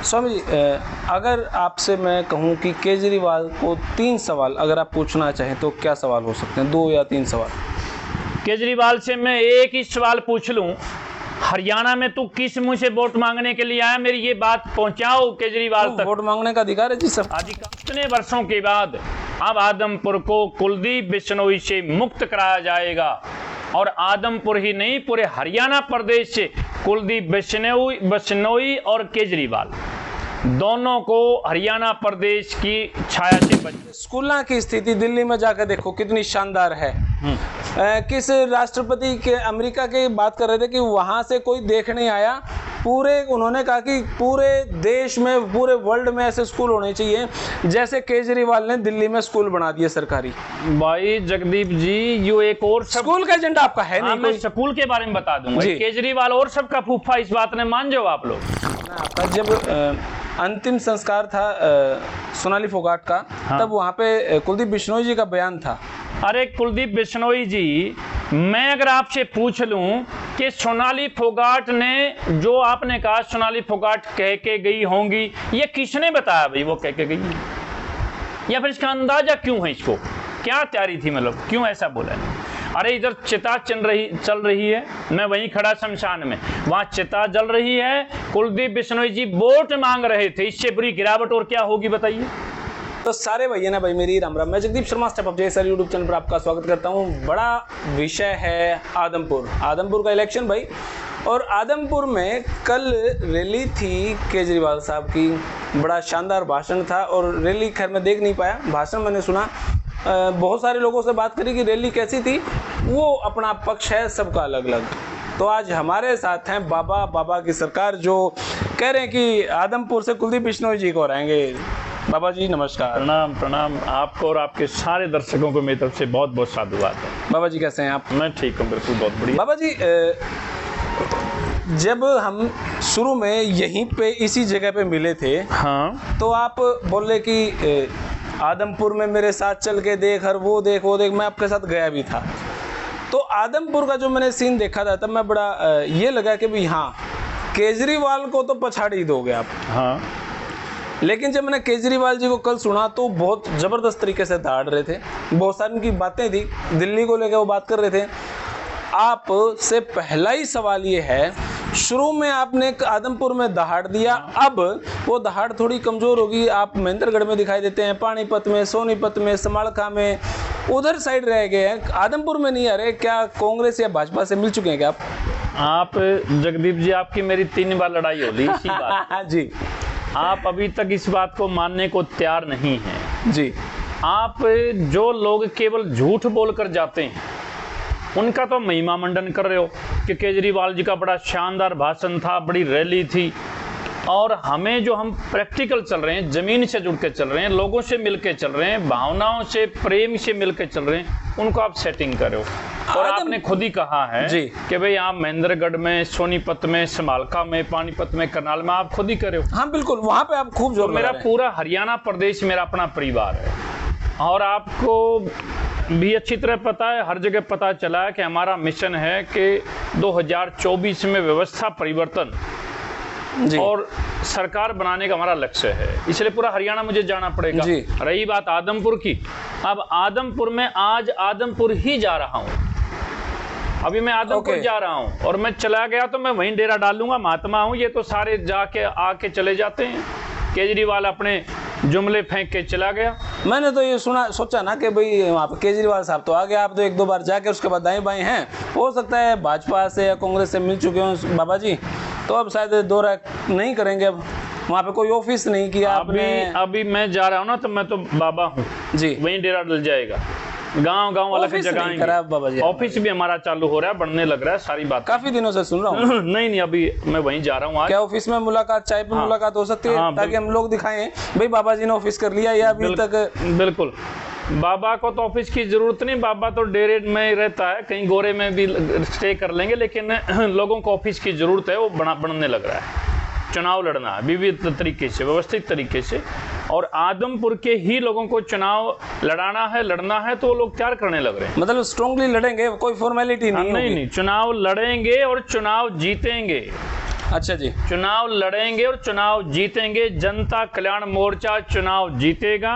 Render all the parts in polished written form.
स्वामी जी, अगर आपसे मैं कहूं कि केजरीवाल को 3 सवाल अगर आप पूछना चाहें तो क्या सवाल हो सकते हैं? 2 या 3 सवाल। केजरीवाल से मैं एक ही सवाल पूछ लूं, हरियाणा में तू किस मुंह से वोट मांगने के लिए आया? मेरी ये बात पहुंचाओ केजरीवाल तक। वोट मांगने का अधिकार है जी सर। कितने वर्षों के बाद अब आदमपुर को कुलदीप बिश्नोई से मुक्त कराया जाएगा, और आदमपुर ही नहीं पूरे हरियाणा प्रदेश से कुलदीप बिश्नोई और केजरीवाल दोनों को हरियाणा प्रदेश की छाया से बचाएं। स्कूलों की स्थिति दिल्ली में जाकर देखो कितनी शानदार है। किस राष्ट्रपति के अमेरिका की बात कर रहे थे कि वहां से कोई देखने आया, पूरे उन्होंने कहा कि पूरे देश में पूरे वर्ल्ड में ऐसे स्कूल होने चाहिए जैसे केजरीवाल ने दिल्ली में स्कूल बना दिए सरकारी। भाई जगदीप जी, यो एक और स्कूल का एजेंडा आपका है नहीं? मैं स्कूल के बारे में बता दूंगा। केजरीवाल और सबका फूफा, इस बात में मान जाओ आप लोग। आपका जब अंतिम संस्कार था सोनाली फोगाट का, तब वहां पे कुलदीप बिश्नोई जी का बयान था। अरे कुलदीप बिश्नोई जी, मैं अगर आपसे पूछ लूं कि सोनाली फोगाट ने जो आपने कहा सोनाली फोगाट कह के गई होंगी, ये किसने बताया भाई वो कह के गई? या फिर इसका अंदाजा क्यों है? इसको क्या तैयारी थी, मतलब क्यों ऐसा बोला? अरे इधर चिता चल रही है, मैं वहीं खड़ा शमशान में, वहां चिता जल रही है, कुलदीप बिश्नोई जी वोट मांग रहे थे, इससे बुरी गिरावट और क्या होगी बताइए? तो सारे भैया ना भाई, मेरी राम राम। मैं Jagdeep Sharma step up sir YouTube channel पर आपका स्वागत करता हूं। बड़ा विषय है आदमपुर का इलेक्शन भाई। और आदमपुर में कल रैली थी केजरीवाल साहब की, बड़ा शानदार भाषण था। और रैली खैर मैं देख नहीं पाया, भाषण मैंने सुना। बहुत सारे लोगों से बात करी कि रैली कैसी थी। वो अपना पक्ष है, सबका अलग अलग। तो आज हमारे साथ हैं बाबा की सरकार, जो कह रहे हैं कि आदमपुर से कुलदीप बिश्नोई जी को हराएंगे। बाबा जी नमस्कार। प्रणाम आपको और आपके सारे दर्शकों को मेरी तरफ से बहुत बहुत साधुवाद है। बाबा जी कैसे हैं आप? मैं ठीक हूँ, बिल्कुल, बहुत बढ़िया। बाबा जी, जब हम शुरू में यहीं पे इसी जगह पे मिले थे, हाँ, तो आप बोले कि आदमपुर में मेरे साथ चल के देख, और वो देख। मैं आपके साथ गया भी था। तो आदमपुर का जो मैंने सीन देखा था, तब मैं बड़ा ये लगा कि भाई हाँ, केजरीवाल को तो पछाड़ी दोगे आप। हाँ, लेकिन जब मैंने केजरीवाल जी को कल सुना तो बहुत ज़बरदस्त तरीके से दहाड़ रहे थे। बहुत सारी उनकी बातें थी, दिल्ली को लेकर वो बात कर रहे थे। आप से पहला ही सवाल ये है, शुरू में आपने आदमपुर में दहाड़ दिया, अब वो दहाड़ थोड़ी कमज़ोर होगी। आप महेंद्रगढ़ में दिखाई देते हैं, पानीपत में, सोनीपत में, समालखा में, उधर साइड रह गए हैं, आदमपुर में नहीं आ रहे। क्या कांग्रेस या भाजपा से मिल चुके हैं क्या आप? जगदीप जी, आपकी मेरी 3 बार लड़ाई होगी इसी बात जी। आप अभी तक इस बात को मानने को तैयार नहीं हैं जी। आप जो लोग केवल झूठ बोलकर जाते हैं, उनका तो महिमा मंडन कर रहे हो कि केजरीवाल जी का बड़ा शानदार भाषण था, बड़ी रैली थी। और हमें जो हम प्रैक्टिकल चल रहे हैं, जमीन से जुड़ के चल रहे हैं, लोगों से मिल के चल रहे हैं, भावनाओं से, प्रेम से मिल के चल रहे हैं, उनको आप सेटिंग करो। और आपने खुद ही कहा है जी कि भाई आप महेंद्रगढ़ में, सोनीपत में, समालखा में, पानीपत में, करनाल में आप खुद ही करे हो। हाँ बिल्कुल, वहां पे आप खूब जोर। मेरा पूरा हरियाणा प्रदेश मेरा अपना परिवार है, और आपको भी अच्छी तरह पता है, हर जगह पता चला है कि हमारा मिशन है कि 2024 में व्यवस्था परिवर्तन जी, और सरकार बनाने का हमारा लक्ष्य है। इसलिए पूरा हरियाणा मुझे जाना पड़ेगा। रही बात आदमपुर की, अब आदमपुर में आज आदमपुर ही जा रहा हूँ। अभी मैं आदमपुर जा रहा हूँ, और मैं चला गया तो मैं वहीं डेरा डाल लूंगा। महात्मा हूँ, ये तो सारे जाके आके चले जाते हैं। केजरीवाल अपने जुमले फेंक के चला गया। मैंने तो ये सोचा ना कि भाई वहाँ पे केजरीवाल साहब तो आ गए, आप तो 1-2 बार जाके उसके बाद दाएं बाएं हैं, हो सकता है भाजपा से या कांग्रेस से मिल चुके हों बाबा जी, तो अब शायद दौरा नहीं करेंगे। अब वहाँ पे कोई ऑफिस नहीं किया आपने? अभी मैं जा रहा हूँ ना, तो मैं तो बाबा हूँ जी, वहीं डेरा डल जाएगा। गांव अलग जगह, ऑफिस भी हमारा चालू हो रहा है, बनने लग रहा है, सारी बात काफी दिनों से सुन रहा हूँ। नहीं, अभी मैं वहीं जा रहा हूँ आज। क्या ऑफिस में मुलाकात, चाय पे मुलाकात हो सकती है, ताकि हम लोग दिखाएं भाई बाबा जी ने ऑफिस कर लिया, या अभी तक? बिल्कुल, बाबा को तो ऑफिस की जरूरत नहीं, बाबा तो डेरे में रहता है, कहीं गोरे में भी स्टे कर लेंगे, लेकिन लोगों को ऑफिस की जरूरत है, वो बनने लग रहा है। चुनाव लड़ना है विविध तरीके से, व्यवस्थित तरीके से, और आदमपुर के ही लोगों को चुनाव लड़ना है, तो वो लोग तैयार करने लग रहे हैं। मतलब स्ट्रांगली लड़ेंगे, कोई फॉर्मेलिटी नहीं? नहीं, चुनाव लड़ेंगे और चुनाव जीतेंगे। अच्छा जी। चुनाव लड़ेंगे और चुनाव जीतेंगे। जनता कल्याण मोर्चा चुनाव जीतेगा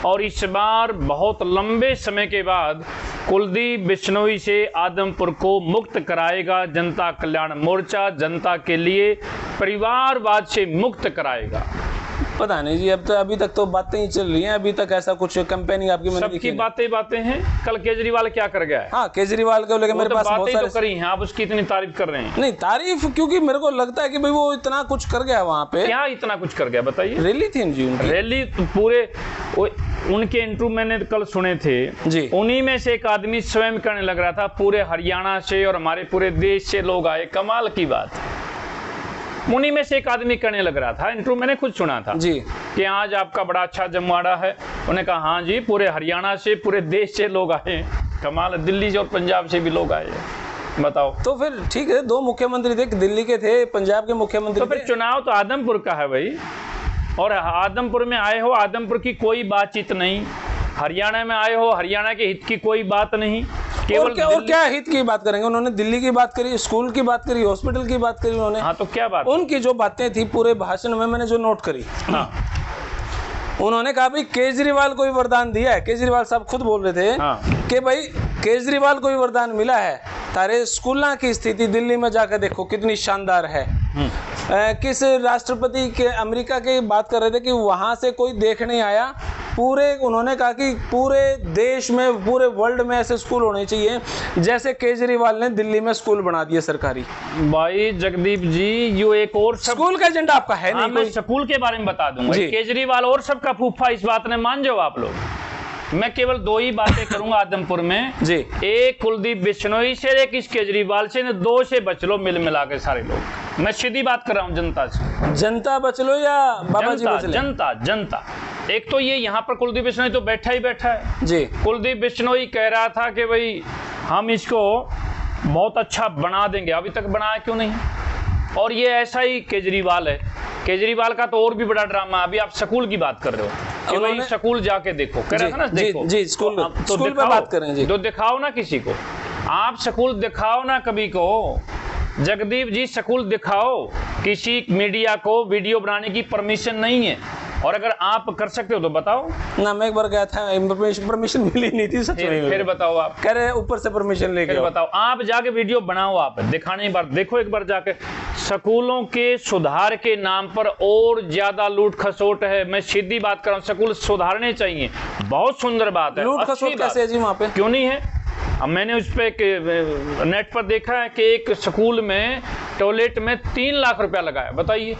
और इस बार बहुत लंबे समय के बाद कुलदीप बिश्नोई से आदमपुर को मुक्त कराएगा जनता कल्याण मोर्चा। जनता के लिए परिवारवाद से मुक्त कराएगा। पता नहीं जी, अब तो अभी तक तो बातें ही चल रही हैं, अभी तक ऐसा कुछ कैंपेनिंग आपकी मैंने सबकी बातें हैं। कल केजरीवाल क्या कर गया है? हाँ, केजरीवाल को लेकर मेरे पास बहुत सारे तो करी हैं, आप उसकी इतनी तारीफ कर रहे हैं। नहीं तारीफ, क्योंकि मेरे को लगता है कि भाई वो इतना कुछ कर गया वहाँ पे। क्या इतना कुछ कर गया बताइए? रैली थी जी उनकी। रैली तो पूरे उनके इंटरव्यू मैंने कल सुने थे जी। उन्हीं में से एक आदमी स्वयं करने लग रहा था, पूरे हरियाणा से और हमारे पूरे देश से लोग आए। कमाल की बात, उन्हीं में से एक आदमी करने लग रहा था। इंटरव्यू मैंने खुद सुना था जी कि आज आपका बड़ा अच्छा जमवाड़ा है। उन्होंने कहा हाँ जी, पूरे हरियाणा से पूरे देश से लोग आए। कमाल, दिल्ली से और पंजाब से भी लोग आए। बताओ। तो फिर ठीक है, दो मुख्यमंत्री थे, दिल्ली के थे, पंजाब के मुख्यमंत्री तो फिर चुनाव तो आदमपुर का है भाई, और आदमपुर में आए हो, आदमपुर की कोई बातचीत नहीं। हरियाणा में आए हो, हरियाणा के हित की कोई बात नहीं। केवल और क्या हित की बात करेंगे? उन्होंने दिल्ली की बात करी, स्कूल की बात करी, हॉस्पिटल की बात करी उन्होंने। हाँ, तो क्या बात? उनकी जो बातें थी पूरे भाषण में मैंने जो नोट करी, हाँ। उन्होंने कहा भाई केजरीवाल को भी वरदान दिया है। केजरीवाल साहब खुद बोल रहे थे हाँ। कि भाई केजरीवाल को भी वरदान मिला है। तारे स्कूलों की स्थिति दिल्ली में जाकर देखो कितनी शानदार है। किस राष्ट्रपति के अमेरिका की बात कर रहे थे कि वहां से कोई देख नहीं आया। पूरे उन्होंने कहा कि पूरे देश में, पूरे वर्ल्ड में ऐसे स्कूल होने चाहिए जैसे केजरीवाल ने दिल्ली में स्कूल बना दिए सरकारी। भाई जगदीप जी, यो एक और स्कूल का एजेंडा आपका है नहीं? मैं स्कूल के बारे में बता दूंगा। केजरीवाल और सबका फूफा, इस बात ने मान जाओ आप लोग। मैं केवल दो ही बातें करूंगा आदमपुर में जी। एक कुलदीप बिश्नोई से, एक इस केजरीवाल से। दो से बच लो मिल मिला के सारे लोग। मैं सीधी बात कर रहा हूँ जनता से। जनता बच लो या बाबा जी बच लो? जनता जनता। एक तो ये यहाँ पर कुलदीप बिश्नोई तो बैठा ही बैठा है जी। कुलदीप बिश्नोई कह रहा था कि भाई हम इसको बहुत अच्छा बना देंगे, अभी तक बनाया क्यों नहीं? और ये ऐसा ही केजरीवाल है। केजरीवाल का तो और भी बड़ा ड्रामा। अभी आप स्कूल की बात कर रहे हो कि भाई स्कूल जाके देखो, कह रहा था ना, देखो जी स्कूल तो स्कूल पे बात करें जी। तो दिखाओ ना किसी को, आप स्कूल दिखाओ ना कभी को। जगदीप जी स्कूल दिखाओ। किसी मीडिया को वीडियो बनाने की परमिशन नहीं है, और अगर आप कर सकते हो तो बताओ ना। मैं एक बार गया था, परमिशन मिली नहीं थी सच में। फिर बताओ, आप कह रहे ऊपर से परमिशन लेके बताओ। आप जाके वीडियो बनाओ, आप दिखाने बार देखो एक बार जाके। स्कूलों के सुधार के नाम पर और ज्यादा लूट खसोट है। मैं सीधी बात कर रहा हूँ, स्कूल सुधारने चाहिए। बहुत सुंदर बात है। लूट खसोट कैसे है जी वहाँ पे? क्यों नहीं है? अब मैंने उस पे नेट पर देखा है कि एक स्कूल में टॉयलेट में 3 लाख रुपया लगाया, बताइए।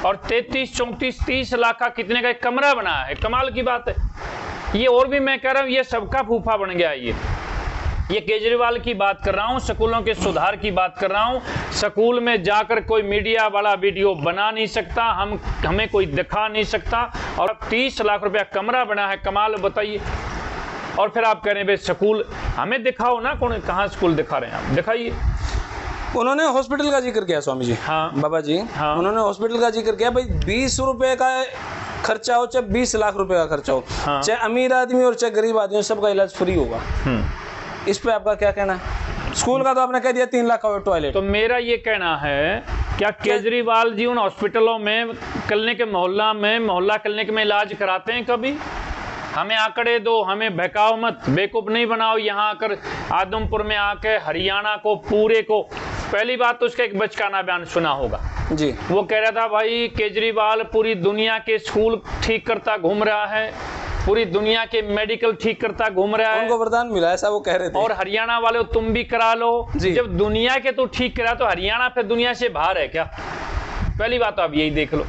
और 33, 34, 30 लाख का कितने का एक कमरा बनाया है। कमाल की बात है ये। और भी मैं कह रहा हूँ, ये सबका फूफा बन गया ये केजरीवाल की बात कर रहा हूँ, स्कूलों के सुधार की बात कर रहा हूँ। स्कूल में जाकर कोई मीडिया वाला वीडियो बना नहीं सकता, हमें कोई दिखा नहीं सकता। और अब 30 लाख रुपया कमरा बना है, कमाल, बताइए। और फिर आप कह रहे हैं भाई स्कूल हमें दिखाओ ना, कौन कहाँ स्कूल दिखा रहे हैं आप, दिखाइए। उन्होंने हॉस्पिटल का जिक्र किया स्वामी जी। हाँ बाबा जी। हाँ। उन्होंने हॉस्पिटल का जिक्र किया। भाई 20 रुपए का खर्चा हो चाहे 20 लाख रुपए का खर्चा हो, हाँ। चाहे अमीर आदमी और चाहे गरीब आदमी, सबका इलाज फ्री होगा। इस पे आपका क्या कहना है? स्कूल का तो आपने कह दिया 3 लाख का टॉयलेट। तो मेरा ये कहना है, क्या केजरीवाल जी उन हॉस्पिटलों में, क्लिनिक के मोहल्ला क्लिनिक में इलाज कराते हैं कभी? हमें आंकड़े दो, हमें बहकाओ मत, बेवकूफ नहीं बनाओ। यहाँ आकर आदमपुर में आके हरियाणा को पूरे को, पहली बात तो उसका एक बचकाना बयान सुना होगा जी। वो कह रहा था भाई केजरीवाल पूरी दुनिया के स्कूल ठीक करता घूम रहा है, पूरी दुनिया के मेडिकल ठीक करता घूम रहा है, उनको वरदान मिला, ऐसा वो कह रहे थे। और हरियाणा वाले तुम भी करा लो। जब दुनिया के तो ठीक करा तो हरियाणा फिर दुनिया से बाहर है क्या? पहली बात तो आप यही देख लो।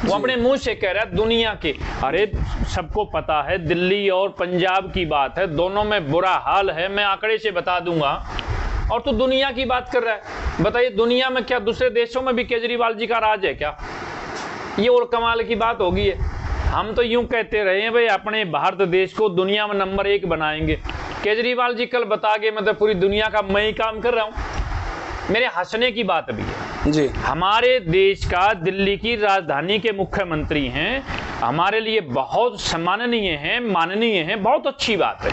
वो अपने मुंह से कह रहा है दुनिया के। अरे सबको पता है दिल्ली और पंजाब की बात है, दोनों में बुरा हाल है, मैं आंकड़े से बता दूंगा। और तू दुनिया की बात कर रहा है। बताइए दुनिया में क्या दूसरे देशों में भी केजरीवाल जी का राज है क्या? ये और कमाल की बात होगी है। हम तो यूं कहते रहे हैं भाई अपने भारत देश को दुनिया में नंबर 1 बनाएंगे। केजरीवाल जी कल बता गए मतलब पूरी दुनिया का मैं ही काम कर रहा हूं। मेरे हंसने की बात भी है जी। हमारे देश का, दिल्ली की राजधानी के मुख्यमंत्री हैं, हमारे लिए बहुत सम्माननीय हैं, माननीय हैं, बहुत अच्छी बात है,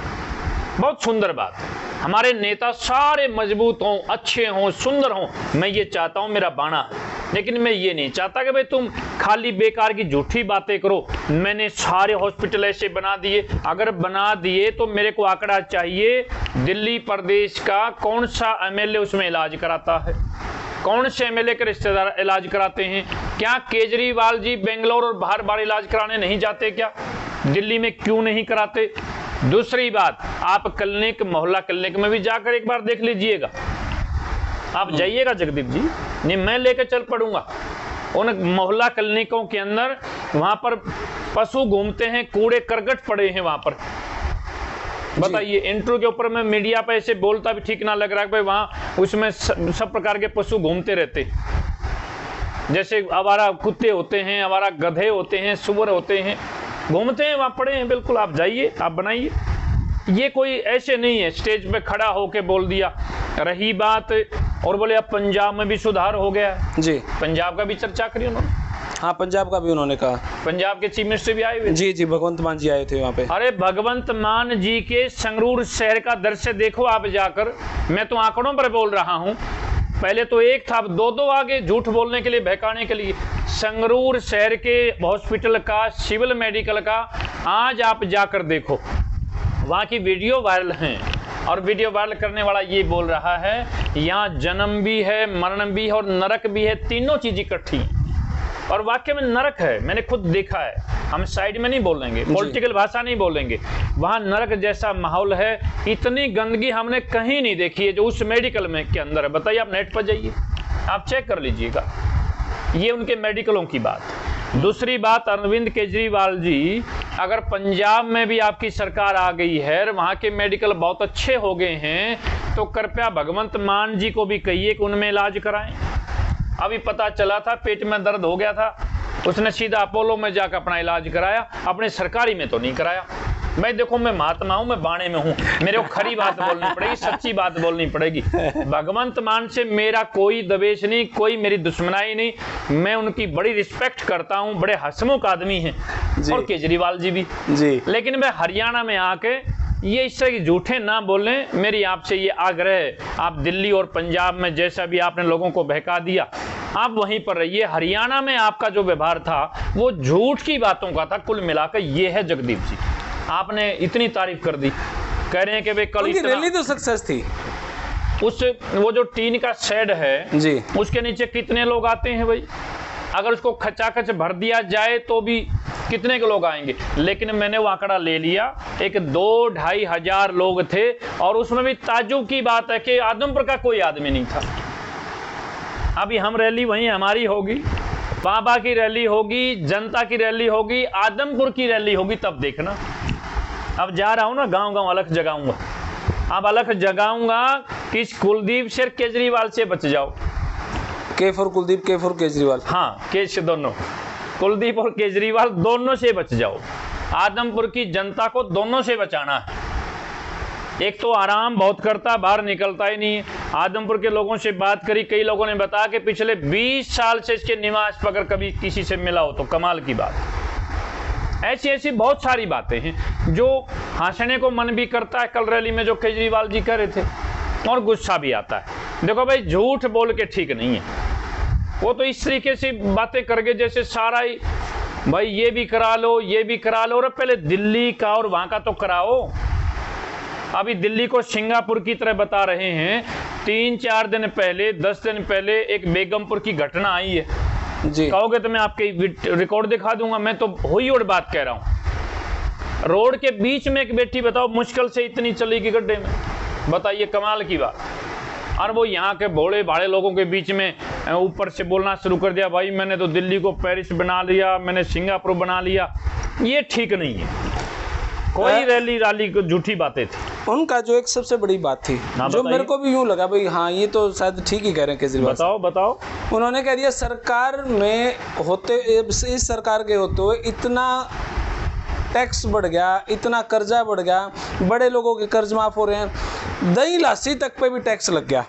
बहुत सुंदर बात है। हमारे नेता सारे मजबूत हों, अच्छे हों, सुंदर हों, मैं ये चाहता हूं, मेरा बाणा है। लेकिन मैं ये नहीं चाहता कि भाई तुम खाली बेकार की झूठी बातें करो। मैंने सारे हॉस्पिटल ऐसे बना दिए, अगर बना दिए तो मेरे को आंकड़ा चाहिए दिल्ली प्रदेश का कौन सा एमएलए उसमें इलाज कराता है, कौन से एमएलए के रिश्तेदार इलाज कराते हैं। क्या केजरीवाल जी बेंगलोर और बाहर बाहर इलाज कराने नहीं जाते क्या? दिल्ली में क्यों नहीं कराते? दूसरी बात, आप क्लिनिक, मोहल्ला क्लिनिक में भी जाकर एक बार देख लीजिएगा। आप जाइएगा जगदीप जी, नहीं मैं लेकर चल पड़ूंगा उन मोहल्ला क्लिनिकों के अंदर। वहां पर पशु घूमते हैं, कूड़े करकट पड़े हैं वहां पर। बताइए, इंटरव्यू के ऊपर मैं मीडिया पे ऐसे बोलता भी ठीक ना लग रहा है भाई वहां उसमें सब प्रकार के पशु घूमते रहते, जैसे आवारा कुत्ते होते हैं, आवारा गधे होते हैं, सुअर होते हैं, घूमते हैं वहां पड़े हैं। बिल्कुल आप जाइए, आप बनाइए। ये कोई ऐसे नहीं है स्टेज पे खड़ा होके बोल दिया। रही बात और बोले अब पंजाब में भी सुधार हो गया है जी, पंजाब का भी चर्चा करी उन्होंने। हाँ पंजाब का भी उन्होंने कहा, पंजाब के चीफ मिनिस्टर भी आए हुए। जी जी, भगवंत मान जी आए थे वहाँ पे। अरे भगवंत मान जी के संगरूर शहर का दृश्य देखो आप जाकर। मैं तो आंकड़ों पर बोल रहा हूँ, पहले तो एक था, अब दो आगे झूठ बोलने के लिए, बहकाने के लिए। संगरूर शहर के हॉस्पिटल का, सिविल मेडिकल का आज आप जाकर देखो, वहाँ की वीडियो वायरल हैं। और वीडियो वायरल करने वाला ये बोल रहा है यहाँ जन्म भी है, मरण भी है और नरक भी है, तीनों चीज इकट्ठी हैं। और वाकई में नरक है, मैंने खुद देखा है। हम साइड में नहीं बोलेंगे, पॉलिटिकल भाषा नहीं बोलेंगे, वहाँ नरक जैसा माहौल है। इतनी गंदगी हमने कहीं नहीं देखी है जो उस मेडिकल में के अंदर है। बताइए, आप नेट पर जाइए, आप चेक कर लीजिएगा। ये उनके मेडिकलों की बात। दूसरी बात, अरविंद केजरीवाल जी, अगर पंजाब में भी आपकी सरकार आ गई है और वहाँ के मेडिकल बहुत अच्छे हो गए हैं, तो कृपया भगवंत मान जी को भी कहिए कि उनमें इलाज कराएं। अभी पता चला था पेट में दर्द हो गया था, उसने सीधा अपोलो में जाकर अपना इलाज कराया, अपने सरकारी में तो नहीं कराया। मैं देखो, मैं महात्मा हूं, मैं बाणे में हूं, मेरे को खरी बात बोलनी पड़ेगी, सच्ची बात बोलनी पड़ेगी। भगवंत मान से मेरा कोई दवेश नहीं, कोई मेरी दुश्मनाई नहीं, मैं उनकी बड़ी रिस्पेक्ट करता हूं, बड़े हंसमुख आदमी हैं, और केजरीवाल जी भी जी। लेकिन मैं हरियाणा में आके ये इससे झूठे ना बोलें, मेरी आपसे ये आग्रह है। आप दिल्ली और पंजाब में जैसा भी आपने लोगों को बहका दिया, आप वहीं पर रहिए। हरियाणा में आपका जो व्यवहार था वो झूठ की बातों का था। कुल मिलाकर ये है जगदीप जी, आपने इतनी तारीफ कर दी, कह रहे हैं कि भाई कल रैली तो सक्सेस थी। उस वो जो टीन का शेड है जी, उसके नीचे कितने लोग आते हैं भाई? अगर उसको खचाखच भर दिया जाए तो भी कितने के लोग आएंगे? लेकिन मैंने वो आंकड़ा ले लिया, एक 2-2.5 हजार लोग थे, और उसमें भी ताज्जुब की बात है कि आदमपुर का कोई आदमी नहीं था। अभी हम रैली वहीं हमारी होगी, बाबा की रैली होगी, जनता की रैली होगी, आदमपुर की रैली होगी, तब देखना। अब जा रहा हूं ना, गांव-गांव अलख जगाऊंगा। अब अलख जगाऊंगा कि कुलदीप से केजरीवाल से बच जाओ। के फॉर कुलदीप, के फॉर केजरीवाल। हाँ, केस दोनों, कुलदीप और केजरीवाल दोनों से बच जाओ। आदमपुर की जनता को दोनों से बचाना है। एक तो आराम बहुत करता, बाहर निकलता ही नहीं है। आदमपुर के लोगों से बात करी, कई लोगों ने बताया कि पिछले 20 साल से इसके निवास पर अगर कभी किसी से मिला हो तो कमाल की बात। ऐसी ऐसी बहुत सारी बातें हैं जो हंसने को मन भी करता है। कल रैली में जो केजरीवाल जी कह रहे थे, और गुस्सा भी आता है। देखो भाई, झूठ बोल के ठीक नहीं है। वो तो इस तरीके से बातें करके जैसे सारा ही भाई ये भी करा लो, ये भी करा लो। और पहले दिल्ली का और वहां का तो कराओ। अभी दिल्ली को सिंगापुर की तरह बता रहे हैं। 3-4 दिन पहले, 10 दिन पहले एक बेगमपुर की घटना आई है जी। कहोगे तो मैं आपके रिकॉर्ड दिखा दूंगा, मैं तो हुई और बात कह रहा हूं। रोड के बीच में एक बेटी, बताओ, मुश्किल से इतनी चलेगी गड्ढे में, बताइए, कमाल की बात। और वो यहाँ के भोले भाड़े लोगों के बीच में ऊपर से बोलना शुरू कर दिया, भाई मैंने तो दिल्ली को पेरिस बना लिया, मैंने सिंगापुर बना लिया। ये ठीक नहीं है। कोई रैली को झूठी बातें थी। उनका जो एक सबसे बड़ी बात थी, जो मेरे को भी यूं लगा भाई हाँ ये तो शायद ठीक ही कह रहे हैं केजरीवाल। बताओ। उन्होंने कह दिया सरकार में होते, इस सरकार के होते हुए इतना टैक्स बढ़ गया, इतना कर्जा बढ़ गया, बड़े लोगों के कर्ज माफ हो रहे हैं, दही लासी तक पे भी टैक्स लग गया।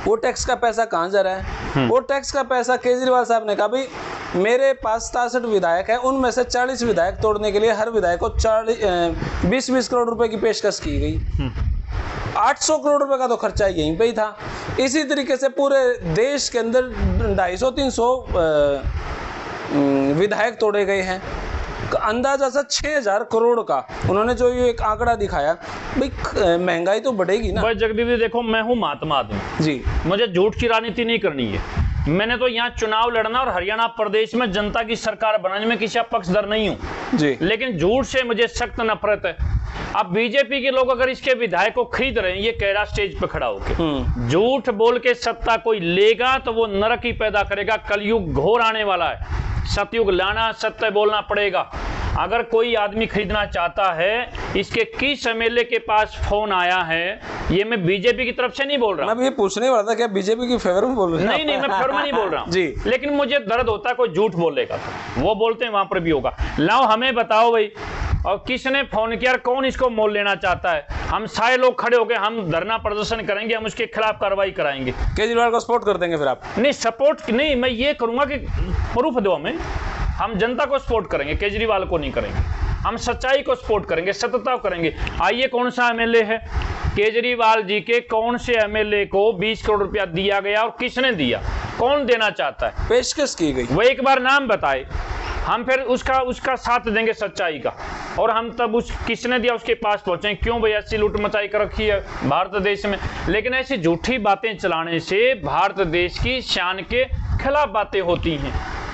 वो टैक्स का पैसा कहाँ जा रहा है? वो टैक्स का पैसा केजरीवाल साहब ने कहा भाई मेरे पास 67 विधायक है, उनमें से 40 विधायक तोड़ने के लिए हर विधायक को 20-20 करोड़ रुपए की पेशकश की गई। 800 करोड़ रुपए का तो खर्चा यहीं पे ही था। इसी तरीके से पूरे देश के अंदर 250-300 विधायक तोड़े गए हैं। अंदाजा सा 6000 करोड़ का उन्होंने जो ये एक आंकड़ा दिखाया। भाई महंगाई तो बढ़ेगी ना। भाई जगदीप जी देखो, मैं हूँ महात्मा आदमी जी, मुझे झूठ की राजनीति नहीं करनी है। मैंने तो यहाँ चुनाव लड़ना और हरियाणा प्रदेश में जनता की सरकार बनाने में किसी पक्षधर नहीं हूँ जी, लेकिन झूठ से मुझे सख्त नफरत है। अब बीजेपी के लोग अगर इसके विधायक को खरीद रहे हैं, ये कह रहा स्टेज पे खड़ा होकर झूठ बोल के सत्ता कोई लेगा तो वो नरक ही पैदा करेगा। कलयुग घोर आने वाला है, सतयुग लाना, सत्य बोलना पड़ेगा। अगर कोई आदमी खरीदना चाहता है, इसके किस एमएलए के पास फोन आया है, ये मैं बीजेपी की तरफ से नहीं बोल रहा हूं। मैं भी ये पूछने वाला था, क्या बीजेपी की फेवर में बोल रहे हैं? नहीं, मैं फेवर में नहीं बोल रहा हूं जी, लेकिन मुझे दर्द होता है कोई झूठ बोलेगा तो वो बोलते हैं वहां पर भी होगा। लाओ हमें बताओ भाई, और किसने फोन किया, कौन इसको मोल लेना चाहता है? हम सारे लोग खड़े होकर हम धरना प्रदर्शन करेंगे, हम उसके खिलाफ कार्रवाई कराएंगे। केजरीवाल को सपोर्ट कर देंगे फिर आप? नहीं, सपोर्ट नहीं, मैं ये करूंगा कि प्रूफ दो हमें। हम जनता को सपोर्ट करेंगे, केजरीवाल को नहीं करेंगे। हम सच्चाई को सपोर्ट करेंगे, सत्यता को करेंगे। आइए, कौन सा एमएलए है केजरीवाल जी के, कौन से एमएलए को 20 करोड़ रुपया दिया गया और किसने दिया, कौन देना चाहता है? पेशकश की गई, वो एक बार नाम बताए, हम फिर उसका साथ देंगे सच्चाई का। और हम तब उस किसने दिया उसके पास पहुंचे। क्यों भाई ऐसी लूट मचाई कर रखी है भारत देश में? लेकिन ऐसी झूठी बातें चलाने से भारत देश की शान के खिलाफ बातें होती हैं,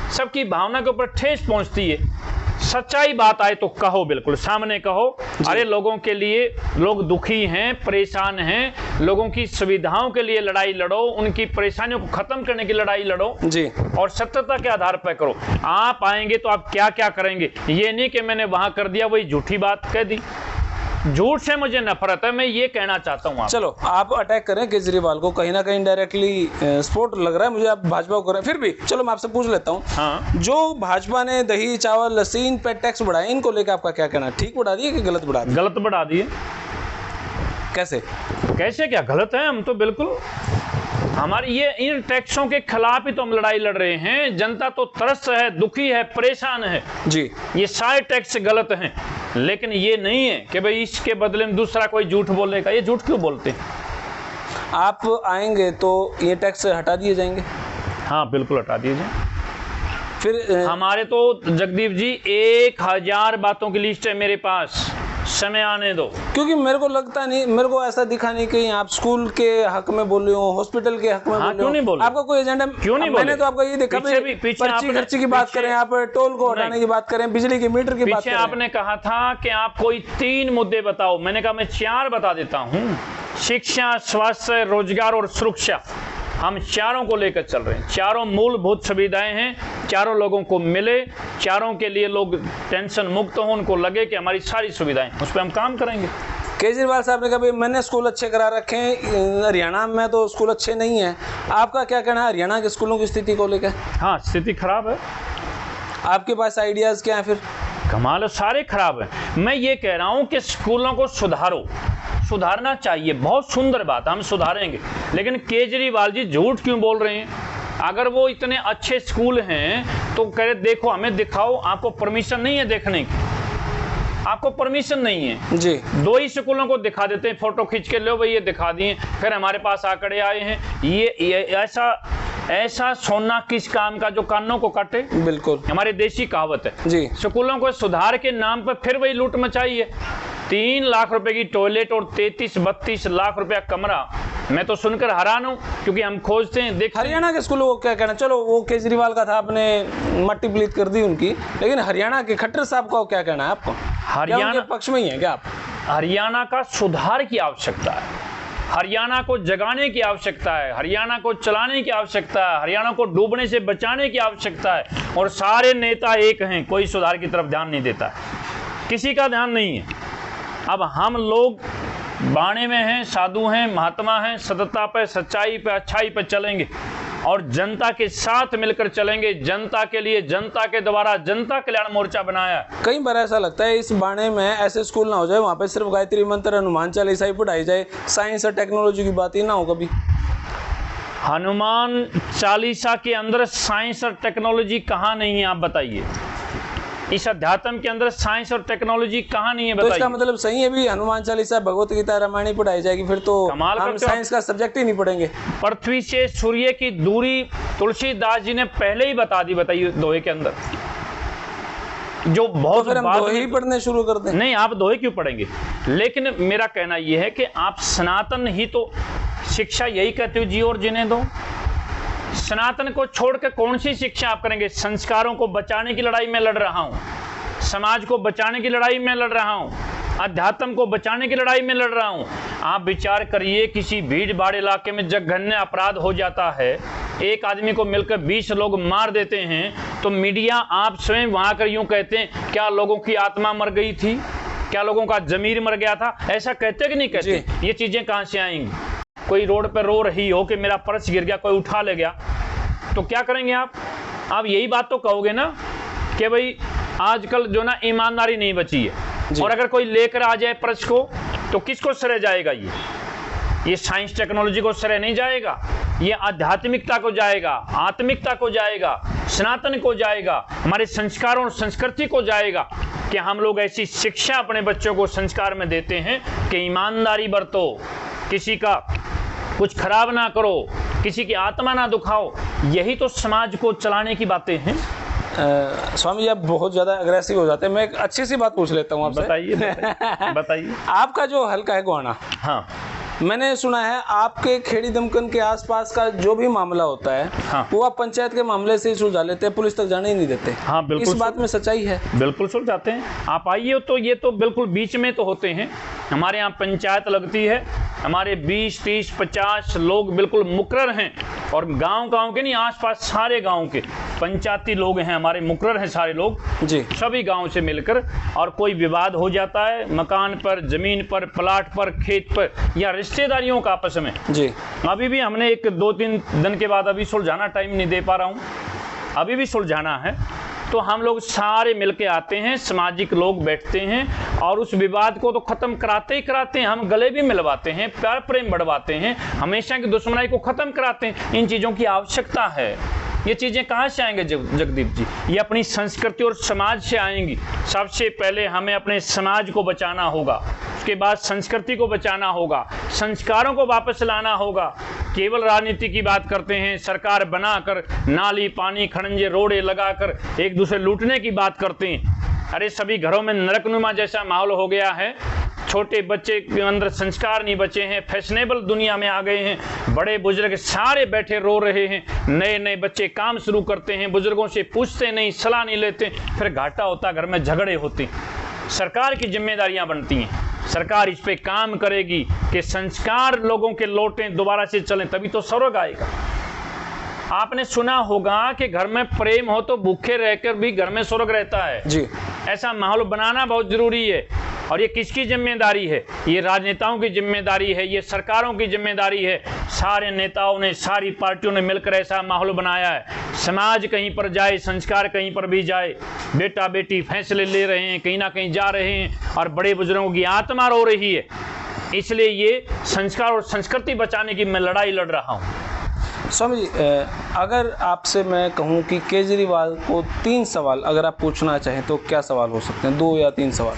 सबकी भावना के ऊपर ठेस पहुंचती है। सच्चाई बात आए तो कहो, बिल्कुल सामने कहो। अरे लोगों के लिए, लोग दुखी हैं, परेशान हैं, लोगों की सुविधाओं के लिए लड़ाई लड़ो, उनकी परेशानियों को खत्म करने की लड़ाई लड़ो जी, और सत्यता के आधार पर करो। आप आएंगे तो आप क्या क्या करेंगे, ये नहीं कि मैंने वहां कर दिया, वही झूठी बात कह दी। झूठ से मुझे नफरत है, मैं ये कहना चाहता हूँ। चलो आप अटैक करें केजरीवाल को, कहीं ना कहीं डायरेक्टली सपोर्ट लग रहा है मुझे आप भाजपा को करें। फिर भी चलो मैं आपसे पूछ लेता हूँ, हाँ, जो भाजपा ने दही चावल लस्सी इन पे टैक्स बढ़ाए, इनको लेकर आपका क्या कहना है? ठीक बढ़ा दिए कि गलत बढ़ा दिए? गलत बढ़ा दिए। कैसे कैसे क्या गलत है? हम तो बिल्कुल हमारी ये इन टैक्सों के खिलाफ ही तो हम लड़ाई लड़ रहे हैं। जनता तो त्रस्त है, दुखी है, परेशान है जी। ये सारे टैक्स गलत हैं, लेकिन ये नहीं है कि भाई इसके बदले में दूसरा कोई झूठ बोलेगा। ये झूठ क्यों बोलते हैं? आप आएंगे तो ये टैक्स हटा दिए जाएंगे? हाँ बिल्कुल हटा दिए जाए। फिर हमारे तो जगदीप जी 1000 बातों की लिस्ट है मेरे पास, समय आने दो। क्योंकि मेरे को लगता नहीं, मेरे को ऐसा दिखा नहीं कि आप स्कूल के हक में बोले हो, हॉस्पिटल के हक में बोले क्यों नहीं बोले? आपका कोई एजेंडा क्यों नहीं बोले? मैंने तो आपका ये देखा, पर्ची खर्ची की बात करें, आप टोल को हटाने की बात करें, बिजली के मीटर की बात करें। आपने कहा था कि आप कोई 3 मुद्दे बताओ, मैंने कहा मैं 4 बता देता हूँ। शिक्षा, स्वास्थ्य, रोजगार और सुरक्षा, हम चारों को लेकर चल रहे हैं। चारों मूलभूत सुविधाएं हैं, चारों लोगों को मिले, चारों के लिए लोग टेंशन मुक्त हो, उनको लगे कि हमारी सारी सुविधाएं, उस पर हम काम करेंगे। केजरीवाल साहब ने कहा मैंने स्कूल अच्छे करा रखे हैं, हरियाणा में तो स्कूल अच्छे नहीं है। आपका क्या कहना है हरियाणा के स्कूलों की स्थिति को लेकर? हाँ, स्थिति खराब है। आपके पास आइडियाज क्या है? फिर कमाल है, सारे खराब है। मैं ये कह रहा हूँ कि स्कूलों को सुधारो, सुधारना चाहिए, बहुत सुंदर बात, हम सुधारेंगे। लेकिन केजरीवाल जी झूठ क्यों बोल रहे हैं? अगर वो इतने अच्छे स्कूल हैं तो कह रहे देखो, हमें दिखाओ। आपको परमिशन नहीं है देखने की, आपको परमिशन नहीं है जी। 2 ही स्कूलों को दिखा देते हैं, फोटो खींच के लो भाई ये दिखा दिए, फिर हमारे पास आंकड़े आए हैं। ये ऐसा सोना किस काम का जो कानों को काटे? बिल्कुल, हमारे देशी कहावत है जी। स्कूलों को सुधार के नाम पर फिर वही लूट मचाई है। 3 लाख रुपए की टॉयलेट और 33-32 लाख रुपया कमरा। मैं तो सुनकर हैरान हूं, क्योंकि हम खोजते हैं, देखते हैं। हरियाणा के स्कूलों को क्या कहना? चलो वो केजरीवाल का था, आपने मट्टी प्लीत कर दी उनकी, लेकिन हरियाणा के खट्टर साहब का क्या कहना है आपको? हरियाणा के पक्ष में ही है क्या आप? हरियाणा का सुधार की आवश्यकता है, हरियाणा को जगाने की आवश्यकता है, हरियाणा को चलाने की आवश्यकता है, हरियाणा को डूबने से बचाने की आवश्यकता है। और सारे नेता एक हैं, कोई सुधार की तरफ ध्यान नहीं देता, किसी का ध्यान नहीं है। अब हम लोग बाणे में हैं, साधु हैं, महात्मा हैं, सत्यता पे, सच्चाई पे, अच्छाई पे चलेंगे और जनता के साथ मिलकर चलेंगे। जनता के लिए, जनता के द्वारा, जनता कल्याण मोर्चा बनाया। कई बार ऐसा लगता है इस बाणे में ऐसे स्कूल ना हो जाए, वहाँ पे सिर्फ गायत्री मंत्र, हनुमान चालीसा ही पढ़ाई जाए, साइंस और टेक्नोलॉजी की बात ही ना हो कभी। हनुमान चालीसा के अंदर साइंस और टेक्नोलॉजी कहाँ नहीं है, आप बताइए। इस अध्यात्म के अंदर साइंस और टेक्नोलॉजी कहाँ नहीं है तो इसका बताइए। मतलब सही है भी हनुमान चालीसा, भगवत गीता, रामायण पढ़ाई जाएगी, फिर तो कमाल हम करते हो। साइंस का सब्जेक्ट ही नहीं पढ़ेंगे। पृथ्वी से सूर्य की दूरी तुलसीदास जी ने पहले ही बता दी, बताइए दोहे के अंदर, जो तो बहुत फिर हम बाद दोहे ही में- पढ़ने शुरू कर दें। नहीं, आप दोहे क्यों पढ़ेंगे? लेकिन मेरा कहना यह है कि आप सनातन ही तो शिक्षा यही कहते हो, जी और जीने दो। सनातन को छोड़ के कौन सी शिक्षा आप करेंगे? संस्कारों को बचाने की लड़ाई में लड़ रहा हूं, समाज को बचाने की लड़ाई में लड़ रहा हूं, अध्यात्म को बचाने की लड़ाई में लड़ रहा हूं। आप विचार करिए, किसी भीड़ भाड़ इलाके में जघन्य अपराध हो जाता है, एक आदमी को मिलकर 20 लोग मार देते हैं, तो मीडिया आप स्वयं वहां कर यूं कहते हैं क्या लोगों की आत्मा मर गई थी, क्या लोगों का जमीर मर गया था? ऐसा कहते कि नहीं कहते? ये चीजें कहां से आएंगी? कोई रोड पर रो रही हो कि मेरा पर्स गिर गया, कोई उठा ले गया, तो क्या करेंगे आप? आप यही बात तो कहोगे ना कि भाई आजकल जो ना ईमानदारी नहीं बची है, और अगर कोई लेकर आ जाए पर्स को तो किसको श्रेय जाएगा? ये साइंस टेक्नोलॉजी को श्रेय नहीं जाएगा, ये आध्यात्मिकता को जाएगा, आत्मिकता को जाएगा, सनातन को जाएगा, हमारे संस्कारों और संस्कृति को जाएगा कि हम लोग ऐसी शिक्षा अपने बच्चों को संस्कार में देते हैं कि ईमानदारी बरतो, किसी का कुछ खराब ना करो, किसी की आत्मा ना दुखाओ। यही तो समाज को चलाने की बातें हैं। स्वामी जी आप बहुत ज्यादा अग्रेसिव हो जाते हैं। मैं एक अच्छी सी बात पूछ लेता हूँ आपसे। बताइए बताइए। आपका जो हल्का है गोहाना, हाँ, मैंने सुना है आपके खेड़ी दमकन के आसपास का जो भी मामला होता है, हाँ, वो आप पंचायत के मामले से ही सुलझा लेते हैं, पुलिस तक जाने ही नहीं देते। हाँ, बिल्कुल। इस बात में सच्चाई है? बिल्कुल सुल जाते हैं। आप आइए तो ये तो बिल्कुल बीच में तो होते हैं। हमारे यहाँ पंचायत लगती है, हमारे 20, 30, 50 लोग बिल्कुल मुकर्रर हैं, और गांव के नहीं, आसपास सारे गांव के पंचायती लोग हैं हमारे, मुकर्रर हैं सारे लोग जी, सभी गांव से मिलकर। और कोई विवाद हो जाता है मकान पर, जमीन पर, प्लाट पर, खेत पर, या रिश्तेदारियों का आपस में, जी, अभी भी हमने 1-2-3 दिन के बाद अभी सुलझाना, टाइम नहीं दे पा रहा हूँ, अभी भी सुलझाना है, तो हम लोग सारे मिलके आते हैं, सामाजिक लोग बैठते हैं और उस विवाद को तो खत्म कराते ही कराते हैं। हम गले भी मिलवाते हैं, प्यार प्रेम बढ़वाते हैं, हमेशा की दुश्मनाई को खत्म कराते हैं। इन चीज़ों की आवश्यकता है। ये चीज़ें कहाँ से आएंगे जगदीप जी? ये अपनी संस्कृति और समाज से आएंगी। सबसे पहले हमें अपने समाज को बचाना होगा, उसके बाद संस्कृति को बचाना होगा, संस्कारों को वापस लाना होगा। केवल राजनीति की बात करते हैं, सरकार बनाकर नाली, पानी, खड़ंजे, रोड़े लगाकर एक दूसरे लूटने की बात करते हैं। अरे सभी घरों में नरकनुमा जैसा माहौल हो गया है, छोटे बच्चे के अंदर संस्कार नहीं बचे हैं, फैशनेबल दुनिया में आ गए हैं, बड़े बुजुर्ग सारे बैठे रो रहे हैं, नए नए बच्चे काम शुरू करते हैं, बुजुर्गों से पूछते नहीं, सलाह नहीं लेते, फिर घाटा होता, घर में झगड़े होते। सरकार की जिम्मेदारियां बनती हैं, सरकार इस पे काम करेगी कि संस्कार लोगों के लौटें, दोबारा से चलें, तभी तो स्वर्ग आएगा। आपने सुना होगा कि घर में प्रेम हो तो भूखे रहकर भी घर में स्वर्ग रहता है जी। ऐसा माहौल बनाना बहुत जरूरी है। और ये किसकी जिम्मेदारी है? ये राजनेताओं की जिम्मेदारी है, ये सरकारों की जिम्मेदारी है। सारे नेताओं ने, सारी पार्टियों ने मिलकर ऐसा माहौल बनाया है। समाज कहीं पर जाए, संस्कार कहीं पर भी जाए, बेटा बेटी फैसले ले रहे हैं, कहीं ना कहीं जा रहे हैं, और बड़े बुजुर्गों की आत्मा रो रही है। इसलिए ये संस्कार और संस्कृति बचाने की मैं लड़ाई लड़ रहा हूँ। स्वामी जी, अगर आपसे मैं कहूं कि केजरीवाल को 3 सवाल अगर आप पूछना चाहें तो क्या सवाल हो सकते हैं? 2 या 3 सवाल।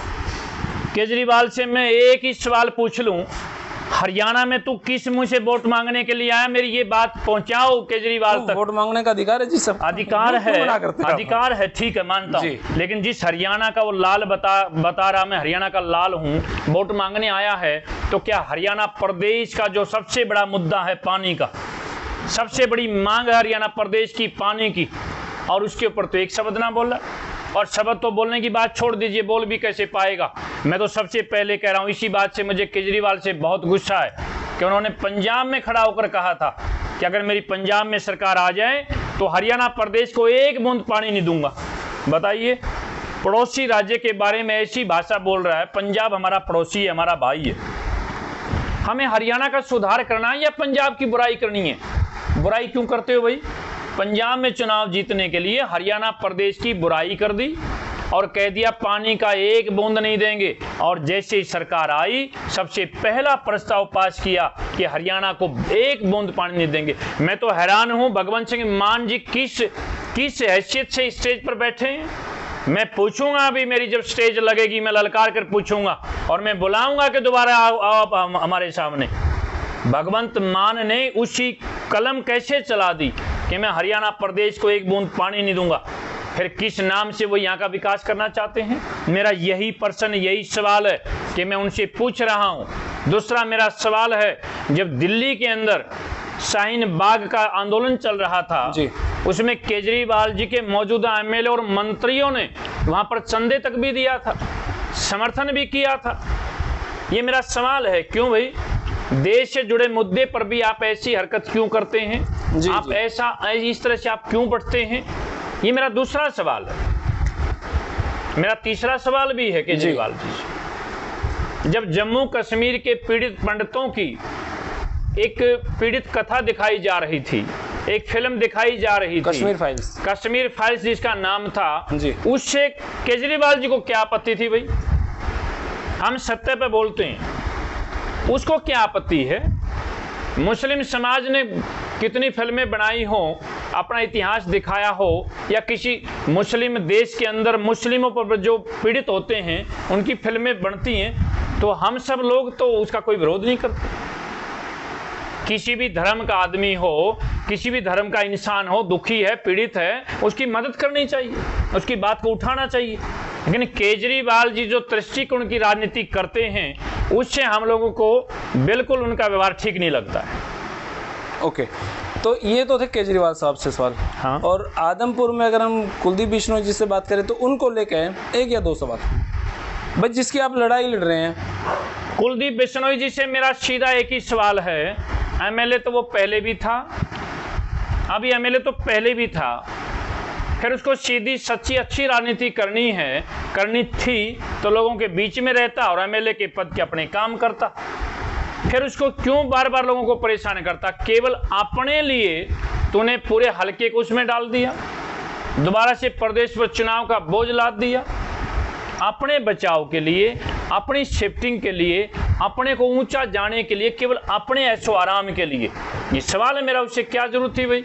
केजरीवाल से मैं एक ही सवाल पूछ लूं, हरियाणा में तू किस मुंह से वोट मांगने के लिए आया? मेरी ये बात पहुंचाओ केजरीवाल तक। वोट मांगने का अधिकार है जी, सब अधिकार है, अधिकार है, ठीक है, मानता हूं। लेकिन जिस हरियाणा का वो लाल बता रहा, मैं हरियाणा का लाल हूं, वोट मांगने आया है, तो क्या हरियाणा प्रदेश का जो सबसे बड़ा मुद्दा है पानी का, सबसे बड़ी मांग है हरियाणा प्रदेश की पानी की, और उसके ऊपर तो एक शब्द ना बोला। और शब्द तो बोलने की बात छोड़ दीजिए, बोल भी कैसे पाएगा? मैं तो सबसे पहले कह रहा हूं, इसी बात से मुझे केजरीवाल से बहुत गुस्सा है कि उन्होंने पंजाब में खड़ा होकर कहा था कि अगर मेरी पंजाब में सरकार आ जाए तो हरियाणा प्रदेश को एक बूंद पानी नहीं दूंगा। बताइए, पड़ोसी राज्य के बारे में ऐसी भाषा बोल रहा है। पंजाब हमारा पड़ोसी है, हमारा भाई है। हमें हरियाणा का सुधार करना है या पंजाब की बुराई करनी है? बुराई क्यों करते हो भाई? पंजाब में चुनाव जीतने के लिए हरियाणा प्रदेश की बुराई कर दी और कह दिया पानी का एक बूंद नहीं देंगे। और जैसे ही सरकार आई, सबसे पहला प्रस्ताव पास किया कि हरियाणा को एक बूंद पानी नहीं देंगे। मैं तो हैरान हूं, भगवंत सिंह मान जी किस हैसियत से स्टेज पर बैठे हैं? मैं पूछूंगा अभी, मेरी जब स्टेज लगेगी मैं ललकार कर पूछूंगा और मैं बुलाऊंगा कि दोबारा आओ आप हमारे सामने। भगवंत मान ने उसी कलम कैसे चला दी कि मैं हरियाणा प्रदेश को एक बूंद पानी नहीं दूंगा, फिर किस नाम से वो यहाँ का विकास करना चाहते हैं? मेरा यही प्रश्न, यही सवाल है कि मैं उनसे पूछ रहा हूँ। दूसरा मेरा सवाल है, जब दिल्ली के अंदर शाहीन बाग का आंदोलन चल रहा था जी, उसमें केजरीवाल जी के मौजूदा एमएलए और मंत्रियों ने वहां पर चंदे तक भी दिया था, समर्थन भी किया था। ये मेरा सवाल है, क्यों भाई देश से जुड़े मुद्दे पर भी आप ऐसी हरकत क्यों करते हैं? जी, आप जी। ऐसा इस तरह से आप क्यों बढ़ते हैं? ये मेरा दूसरा सवाल है। मेरा तीसरा सवाल भी है केजरीवाल जी से। जब जम्मू कश्मीर के पीड़ित पंडितों की एक पीड़ित कथा दिखाई जा रही थी, एक फिल्म दिखाई जा रही थी, कश्मीर फाइल्स जिसका नाम था जी, उससे केजरीवाल जी को क्या आपत्ति थी भाई? हम सत्य पे बोलते हैं, उसको क्या आपत्ति है? मुस्लिम समाज ने कितनी फिल्में बनाई हो, अपना इतिहास दिखाया हो, या किसी मुस्लिम देश के अंदर मुस्लिमों पर जो पीड़ित होते हैं उनकी फिल्में बनती हैं, तो हम सब लोग तो उसका कोई विरोध नहीं करते। किसी भी धर्म का आदमी हो, किसी भी धर्म का इंसान हो, दुखी है, पीड़ित है, उसकी मदद करनी चाहिए, उसकी बात को उठाना चाहिए। लेकिन केजरीवाल जी जो दृष्टिकोण की राजनीति करते हैं उससे हम लोगों को बिल्कुल उनका व्यवहार ठीक नहीं लगता है। ओके, तो ये तो थे केजरीवाल साहब से सवाल। हाँ। और आदमपुर में अगर हम कुलदीप बिश्नोई जी से बात करें तो उनको लेके एक या दो सवाल भाई, जिसकी आप लड़ाई लड़ रहे हैं। कुलदीप बिश्नोई जी से मेरा सीधा एक ही सवाल है, एमएलए तो वो पहले भी था, अभी एमएलए तो पहले भी था, फिर उसको सीधी सच्ची अच्छी राजनीति करनी थी तो लोगों के बीच में रहता और एमएलए के पद के अपने काम करता। फिर उसको क्यों बार बार लोगों को परेशान करता? केवल अपने लिए तूने पूरे हलके को उसमें डाल दिया, दोबारा से प्रदेश पर चुनाव का बोझ लाद दिया, अपने बचाव के लिए, अपनी शिफ्टिंग के लिए, अपने को ऊंचा जाने के लिए, केवल अपने ऐशो आराम के लिए। ये सवाल है मेरा, उससे क्या जरूरत थी भाई?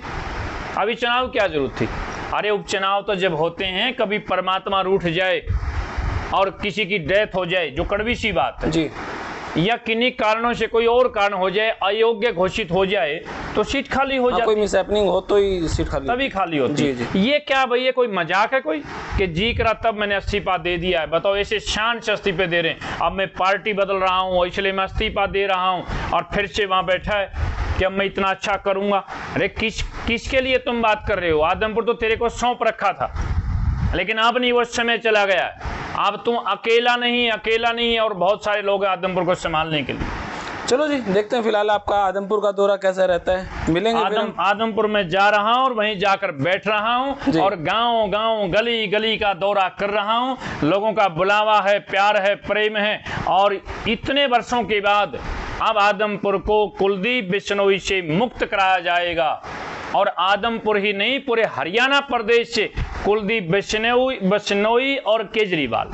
अभी चुनाव क्या जरूरत थी? अरे उपचुनाव तो जब होते हैं कभी परमात्मा रूठ जाए और किसी की डेथ हो जाए, जो कड़वी सी बात है जी, या किन्हीं कारणों से कोई और कारण हो जाए, अयोग्य घोषित हो जाए, तो सीट खाली हो जाती, कोई मिसहैपनिंग हो तो ही सीट खाली, तभी खाली होती जी, है। जी। ये क्या भाई, ये कोई मजाक है कोई कि जी करा तब मैंने इस्तीफा दे दिया है? बताओ, ऐसे शान से इस्तीफे दे रहे हैं। अब मैं पार्टी बदल रहा हूँ इसलिए मैं इस्तीफा दे रहा हूँ, और फिर से वहां बैठा है कि अब मैं इतना अच्छा करूंगा। अरे किसके लिए तुम बात कर रहे हो? आदमपुर तो तेरे को सौंप रखा था, लेकिन अब नहीं, वो समय चला गया है। अब तुम अकेला नहीं और बहुत सारे लोग हैं आदमपुर को संभालने के लिए। चलो जी, देखते हैं फिलहाल आपका आदमपुर का दौरा कैसा रहता है, मिलेंगे फिर हम। आदमपुर में जा रहा हूँ और वहीं जाकर बैठ रहा हूँ और गांव गली गली का दौरा कर रहा हूँ। लोगों का बुलावा है, प्यार है, प्रेम है, और इतने वर्षों के बाद अब आदमपुर को कुलदीप बिश्नोई से मुक्त कराया जाएगा। और आदमपुर ही नहीं, पूरे हरियाणा प्रदेश से कुलदीप बिश्नोई और केजरीवाल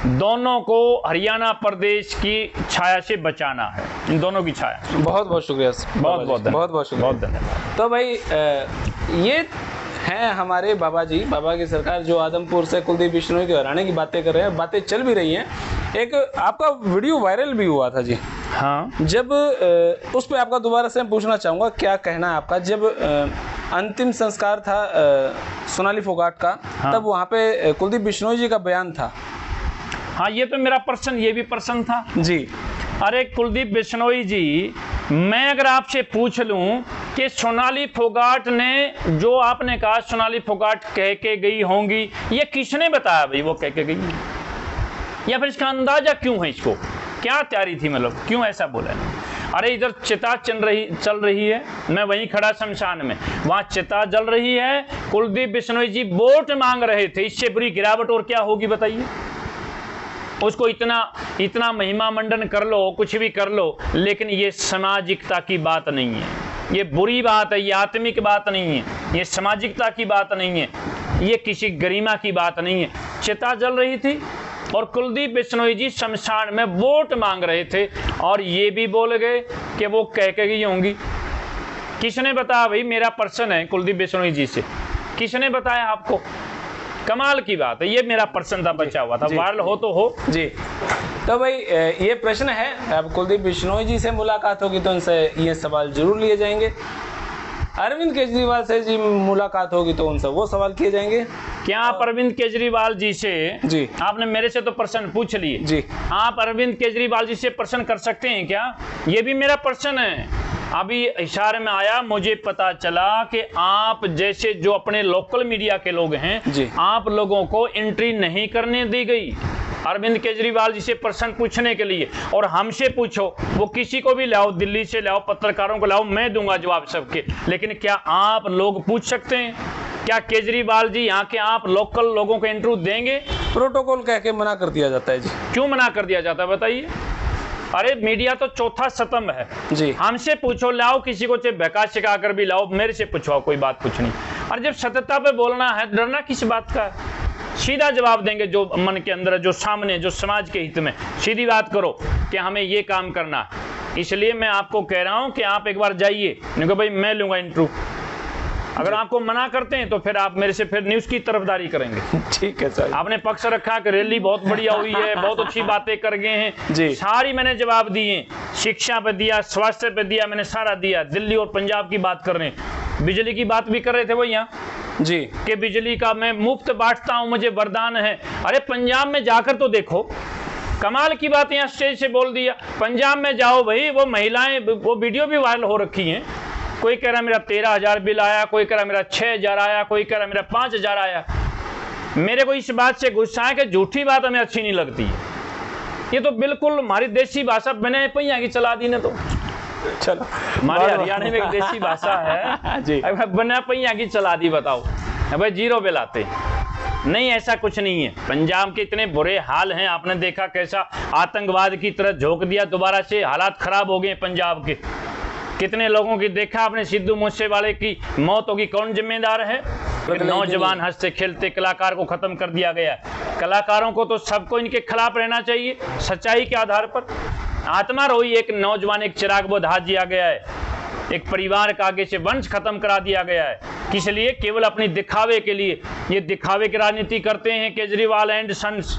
दोनों को हरियाणा प्रदेश की छाया से बचाना है, इन दोनों की छाया। बहुत बहुत शुक्रिया, बहुत शुक्रिया। तो भाई ये हैं हमारे बाबा जी, बाबा की सरकार, जो आदमपुर से कुलदीप बिश्नोई के हराने की बातें कर रहे हैं, बातें चल भी रही हैं। एक आपका वीडियो वायरल भी हुआ था जी, हाँ, जब उस पर आपका दोबारा से पूछना चाहूँगा, क्या कहना है आपका? जब अंतिम संस्कार था सोनाली फोगाट का, हाँ, तब वहाँ पे कुलदीप बिश्नोई जी का बयान था। हाँ, ये तो मेरा प्रश्न, ये भी प्रश्न था जी। अरे कुलदीप बिश्नोई जी, मैं अगर आपसे पूछ लूं कि सोनाली फोगाट ने, जो आपने कहा सोनाली फोगाट कह के गई होंगी, ये किसने बताया भाई वो कह के गई? या फिर इसका अंदाजा क्यों है? इसको क्या तैयारी थी, मतलब क्यों ऐसा बोला? अरे इधर चिता चल रही है, मैं वहीं खड़ा शमशान में, वहां चिता जल रही है, कुलदीप बिश्नोई जी वोट मांग रहे थे, इससे बुरी गिरावट और क्या होगी बताइए? उसको इतना महिमा मंडन कर लो, कुछ भी कर लो, लेकिन ये सामाजिकता की बात नहीं है, ये बुरी बात है, ये आत्मिक बात नहीं है, ये सामाजिकता की बात नहीं है, ये किसी गरिमा की बात नहीं है। चिता जल रही थी और कुलदीप बिश्नोई जी शमशान में वोट मांग रहे थे, और ये भी बोल गए कि वो कह के गई होंगी। किसने बताया भाई? मेरा प्रश्न है कुलदीप बिश्नोई जी से, किसने बताया आपको? कमाल की बात है, ये मेरा प्रश्न था, बचा हुआ था, वायरल हो तो हो जी। तो भाई ये प्रश्न है, अब कुलदीप बिश्नोई जी से मुलाकात होगी तो उनसे ये सवाल जरूर लिए जाएंगे। अरविंद केजरीवाल से जी मुलाकात होगी तो उनसे वो सवाल किए जाएंगे। क्या आप अरविंद केजरीवाल जी से, जी आपने मेरे से तो प्रश्न पूछ लिए जी, आप अरविंद केजरीवाल जी से प्रश्न कर सकते हैं क्या? ये भी मेरा प्रश्न है। अभी इशारे में आया, मुझे पता चला कि आप जैसे जो अपने लोकल मीडिया के लोग हैं जी, आप लोगों को एंट्री नहीं करने दी गई अरविंद केजरीवाल जी से प्रश्न पूछने के लिए। और हमसे पूछो, वो किसी को भी लाओ, दिल्ली से लाओ, पत्रकारों को लाओ, मैं दूंगा जवाब सबके। लेकिन क्या आप लोग पूछ सकते हैं? क्या केजरीवाल जी यहाँ के आप लोकल लोगों को इंटरव्यू देंगे? प्रोटोकॉल कह के मना कर दिया जाता है जी। क्यों मना कर दिया जाता है बताइए? अरे मीडिया तो चौथा स्तंभ है जी। हमसे पूछो, लाओ किसी को चाहे बहका सिखा कर भी लाओ, मेरे से पूछो, कोई बात कुछ नहीं। और जब सत्यता पे बोलना है, डरना किस बात का है? सीधा जवाब देंगे जो मन के अंदर है, जो सामने, जो समाज के हित में। सीधी बात करो कि हमें ये काम करना है। इसलिए मैं आपको कह रहा हूं कि आप एक बार जाइए, नहीं तो भाई मैं लूंगा इंटरव्यू। अगर आपको मना करते हैं तो फिर आप मेरे से फिर न्यूज की तरफदारी करेंगे। ठीक है सर। आपने पक्ष रखा कि रैली बहुत बढ़िया हुई है, बहुत अच्छी बातें कर गए हैं जी। सारी मैंने जवाब दिए, शिक्षा पे दिया, स्वास्थ्य पे दिया, मैंने सारा दिया। दिल्ली और पंजाब की बात कर रहे हैं, बिजली की बात भी कर रहे थे वो यहाँ जी, कि बिजली का मैं मुफ्त बांटता हूं, मुझे वरदान है। अरे पंजाब में जाकर तो देखो, कमाल की बात यहाँ स्टेज से बोल दिया। पंजाब में जाओ भाई, वो महिलाएं, वो वीडियो भी वायरल हो रखी हैं। कोई कह रहा मेरा 13,000 बिल आया, कोई कह रहा मेरा 6,000 आया, कोई कह रहा मेरा 5,000 आया। मेरे को इस बात से गुस्सा है कि झूठी बात हमें अच्छी नहीं लगती है। ये तो बिल्कुल हमारी देसी भाषा बने पहिया की चला दी ने। तो चलो, हमारे हरियाणा में एक देसी भाषा है जी, बना पहिया की चला दी। बताओ भाई, जीरो बिल आते नहीं, ऐसा कुछ नहीं है। पंजाब के इतने बुरे हाल हैं, आपने देखा कैसा आतंकवाद की तरह झोंक दिया, दोबारा से हालात खराब हो गए पंजाब के। कितने लोगों की देखा आपने, सिद्धू मूसेवाले की मौत होगी, कौन जिम्मेदार है? नौजवान हंसते खेलते कलाकार को खत्म कर दिया गया। कलाकारों को तो सबको इनके खिलाफ रहना चाहिए, सच्चाई के आधार पर। आत्मा रोई, एक नौजवान, एक चिराग बुझा दिया गया है, एक परिवार का आगे से वंश खत्म करा दिया गया है। किस लिए? केवल अपनी दिखावे के लिए। ये दिखावे की राजनीति करते हैं केजरीवाल एंड सन्स।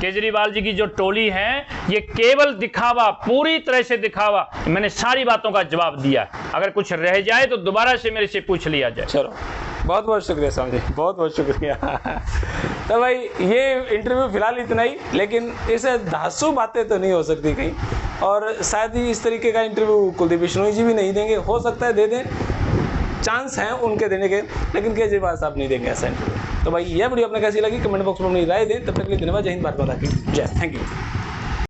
केजरीवाल जी की जो टोली है, ये केवल दिखावा, पूरी तरह से दिखावा। मैंने सारी बातों का जवाब दिया, अगर कुछ रह जाए तो दोबारा से मेरे से पूछ लिया जाए। चलो, बहुत बहुत शुक्रिया स्वामी जी, बहुत बहुत शुक्रिया। तो भाई ये इंटरव्यू फिलहाल इतना ही, लेकिन इसे धांसू बातें तो नहीं हो सकती कहीं, और शायद ही इस तरीके का इंटरव्यू कुलदीप बिश्नोई जी भी नहीं देंगे। हो सकता है दे दें, चांस हैं उनके देने के, लेकिन केजरीवाल साहब नहीं देंगे ऐसा इंटरव्यू। तो भाई ये वीडियो आपने कैसी लगी कमेंट बॉक्स में अपनी राय दें। तब तक के लिए धन्यवाद। जय हिंद, भारत माता की जय। Thank you.